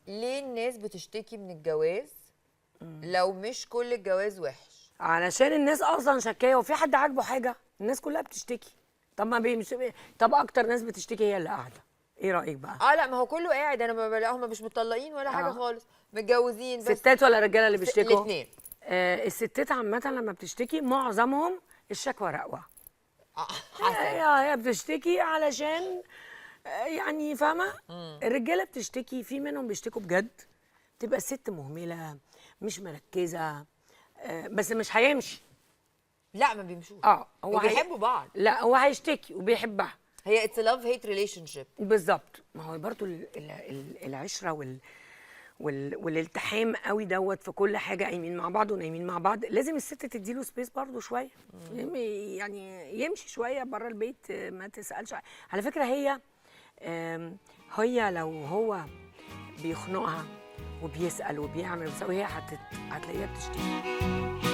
ليه الناس بتشتكي من الجواز لو مش كل الجواز وحش؟ علشان الناس اصلا شكايه، وفي حد عاجبه حاجه؟ الناس كلها بتشتكي. طب ما مش، طب اكتر ناس بتشتكي هي اللي قاعده. ايه رايك بقى؟ لا ما هو كله قاعد، انا ما بلاقيهم مش مطلقين ولا حاجه آه. خالص، متجوزين بس. ستات ولا رجاله اللي بيشتكوا؟ الاثنين. الستات عامه لما بتشتكي معظمهم الشكوى رقوه. حسن. هي بتشتكي علشان يعني فاهمه. الرجاله بتشتكي، في منهم بيشتكوا بجد، تبقى الست مهمله مش مركزه، بس مش هيمشي. لا ما بيمشوش. هو وبيحبوا بعض. لا هو هيشتكي وبيحبها. هي اتس لاف هيت ريليشن شيب. بالظبط. ما هو برضو العشره والالتحام قوي دوت في كل حاجه، قايمين مع بعض ونايمين مع بعض، لازم الست تديله سبيس برضو شويه، يعني يمشي شويه بره البيت، ما تسالش على فكره. هي لو هو بيخنقها وبيسال وبيعمل وبيسوي، هي هتلاقيها بتشتكي.